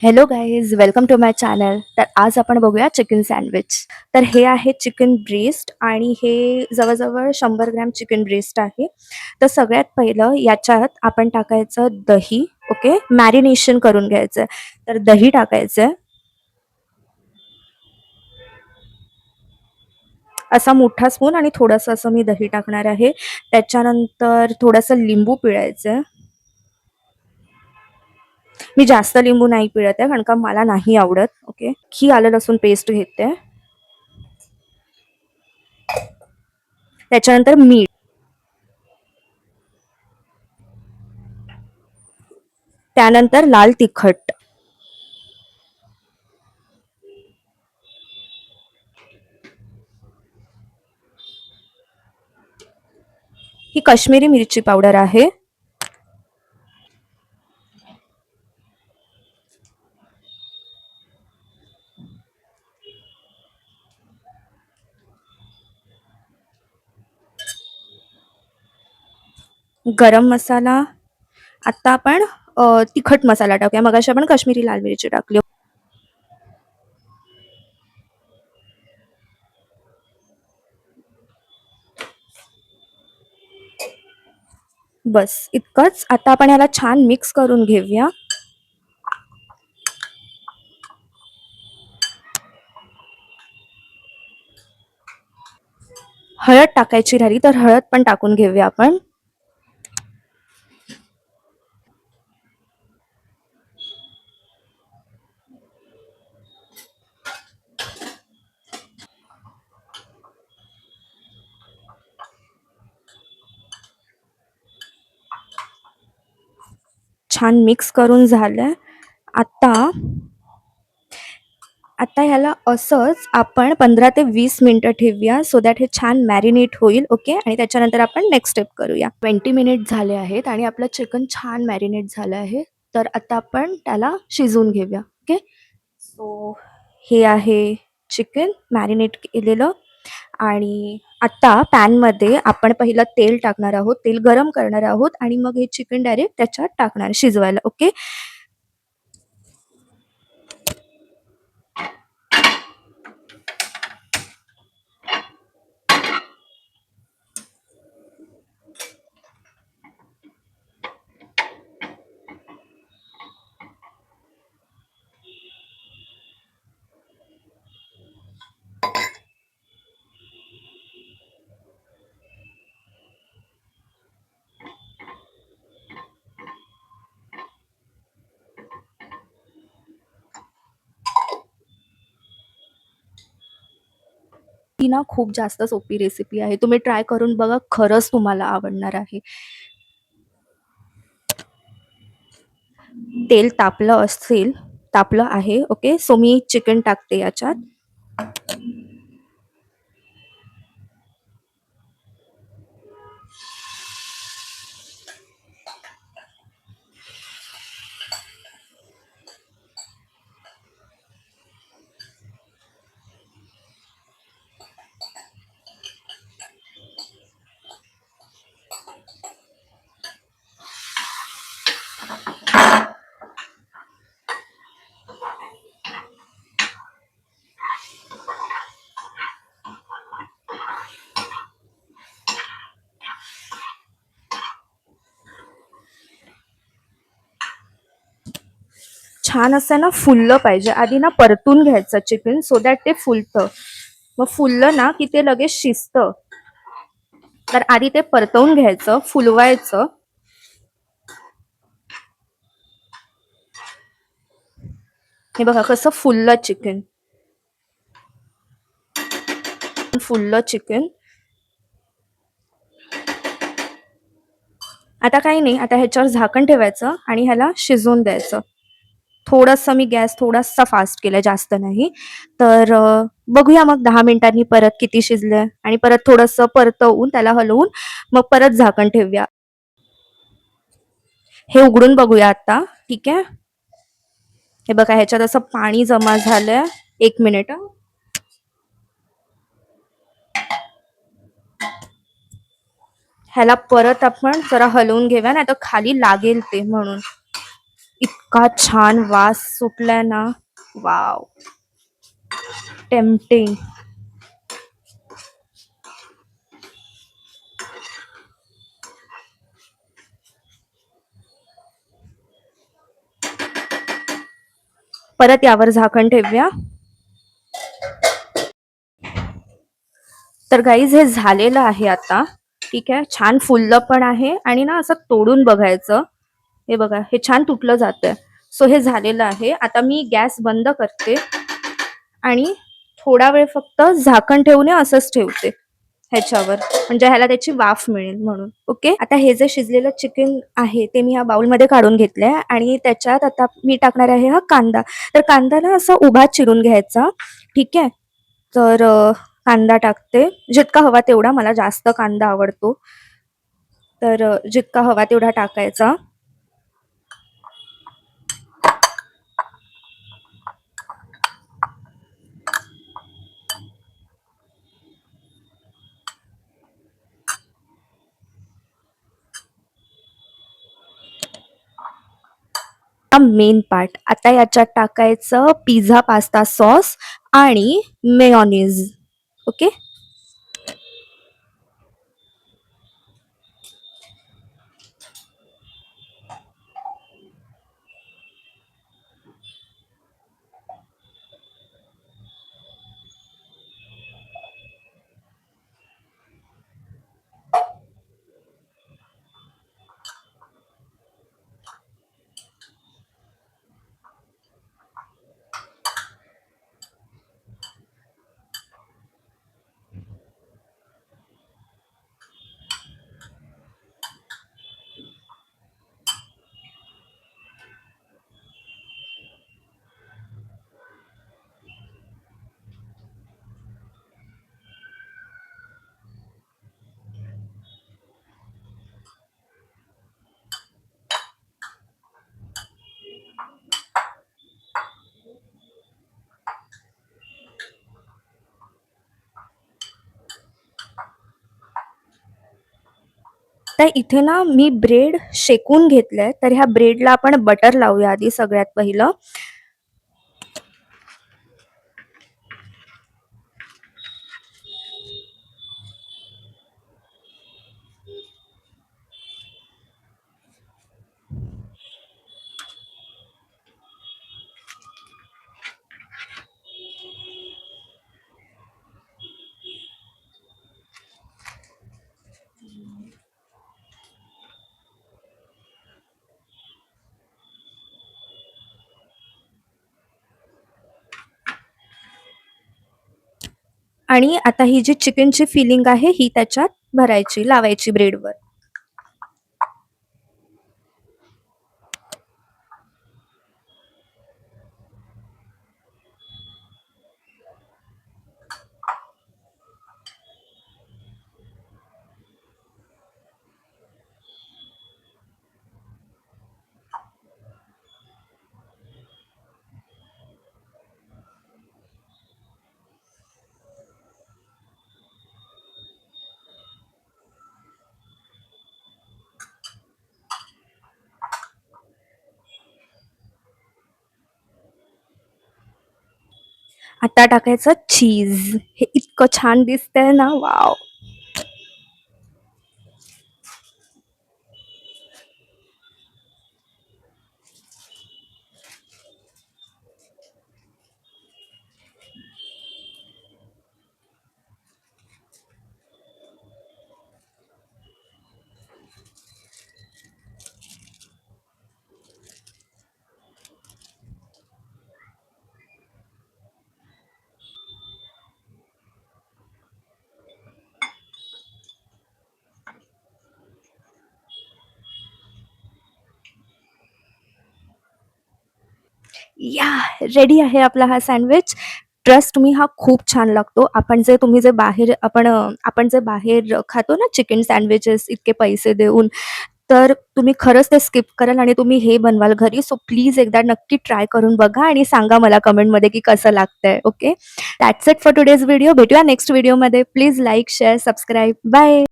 Hello guys, welcome to my channel. तर आज आपण बघूया चिकन सँडविच. तर हे आहे चिकन ब्रेस्ट आणि हे जवळजवळ 100 ग्रॅम चिकन ब्रेस्ट आहे. तर सगळ्यात पहिलं याच्यात आपण टाकायचं दही. ओके, मॅरिनेशन करून घ्यायचं. तर दही टाकायचं असा मोठा स्पून आणि थोडंसं असं मी दही टाकणार आहे. त्याच्यानंतर थोडंसं लिंबू पिळायचं. मी जास्त लिंबू नाही पिळत आहे कारण का मला नाही आवडत. ओके, ही आलं लसूण पेस्ट घेते. त्याच्यानंतर मीठ, त्यानंतर लाल तिखट, ही काश्मीरी मिरची पावडर आहे. गरम मसाला. आता आपण तिखट मसाला टाकूया. मगाशी आपण काश्मीरी लाल मिरची टाकली. बस इतकंच. आता आपण याला छान मिक्स करून घेऊया. हळद टाकायची राहिली तर हळद पण टाकून घेऊया आपण. छान मिक्स करून झालंय. आता आता ह्याला असंच आपण 15 ते 20 मिनिटं ठेवूया सो दॅट हे छान मॅरिनेट होईल. ओके, आणि त्याच्यानंतर आपण नेक्स्ट स्टेप करूया. 20 मिनिट झाले आहेत आणि आपलं चिकन छान मॅरिनेट झालं आहे. तर आता आपण त्याला शिजवून घेऊया. ओके, सो हे आहे चिकन मॅरिनेट केलेलं. आणि आता पॅनमध्ये आपण पहिलं तेल टाकणार आहोत. तेल गरम करणार आहोत आणि मग हे चिकन डायरेक्ट त्याच्यात टाकणार शिजवायला. ओके, ही ना खूप जास्त सोपी रेसिपी आहे. तुम्ही ट्राय करून बघा, खरंच तुम्हाला आवडणार आहे. तेल तापलं असेल, तापलं आहे. ओके, सो मी चिकन टाकते याच्यात. छान असं ना फुललं पाहिजे. आधी ना परतून घ्यायचं चिकन सो दॅट ते फुलतं. मग फुललं ना की ते लगेच शिजतं. तर आधी ते परतवून घ्यायचं, फुलवायचं. हे बघा कसं फुललं चिकन, फुललं चिकन. आता काही नाही, आता ह्याच्यावर झाकण ठेवायचं आणि ह्याला शिजवून द्यायचं. थोडंसं मी गॅस थोडासा फास्ट केलाय, जास्त नाही. तर बघूया मग 10 मिनिटांनी परत किती शिजलंय आणि परत थोडंसं परतवून त्याला हलवून मग परत झाकण ठेवूया. हे उघडून बघूया आता. ठीक आहे, हे बघा ह्याच्यात असं पाणी जमा झालंय. 1 मिनिट. ह्याला परत आपण जरा हलवून घेऊया, नाही तर खाली लागेल ते म्हणून. इतका छान वास सुटलाय ना. Wow, tempting. परत यावर झाकण ठेवूया. तर गाईज हे झालेलं आहे आता. ठीक आहे, छान फुललं पण आहे आणि ना असं तोडून बघायचं. हे बघा, हे छान तुटलं जातंय. सो हे झालेलं आहे. आता मी गॅस बंद करते आणि थोडा वेळ फक्त झाकण ठेवून असंच ठेवते ह्याच्यावर, म्हणजे ह्याला त्याची वाफ मिळेल म्हणून. ओके, आता हे जे शिजलेलं चिकन आहे ते मी ह्या बाउलमध्ये काढून घेतलंय आणि त्याच्यात आता मी टाकणार आहे हा कांदा. तर कांदा ना असा उभा चिरून घ्यायचा. ठीक आहे, तर कांदा टाकते जितका हवा तेवढा. मला जास्त कांदा आवडतो, तर जितका हवा तेवढा टाकायचा. मेन पार्ट आता याच्यात टाकायचं पिझ्झा पास्ता सॉस आणि मेयोनीज. ओके, तर इथे ना मी ब्रेड शेकून घेतलंय. तर ह्या ब्रेडला आपण बटर लावूया आधी सगळ्यात पहिलं. आणि आता ही जी चिकनची फिलिंग आहे ही त्याच्यात भरायची, लावायची ब्रेडवर. आता टाकायचं चीज. हे इतकं छान दिसतंय ना, वाव. या, रेडी आहे आपला हा सँडविच. ट्रस्ट मी, हा खूप छान लागतो. आपण जे बाहेर खातो ना चिकन सँडविचेस इतके पैसे देऊन, तर तुम्ही खरंच ते स्किप कराल आणि तुम्ही हे बनवाल घरी. सो प्लीज एकदा नक्की ट्राय करून बघा आणि सांगा मला कमेंटमध्ये की कसं लागतंय. Okay, that's it for today's video. भेटूया नेक्स्ट व्हिडिओमध्ये. Please like, share, subscribe. Bye.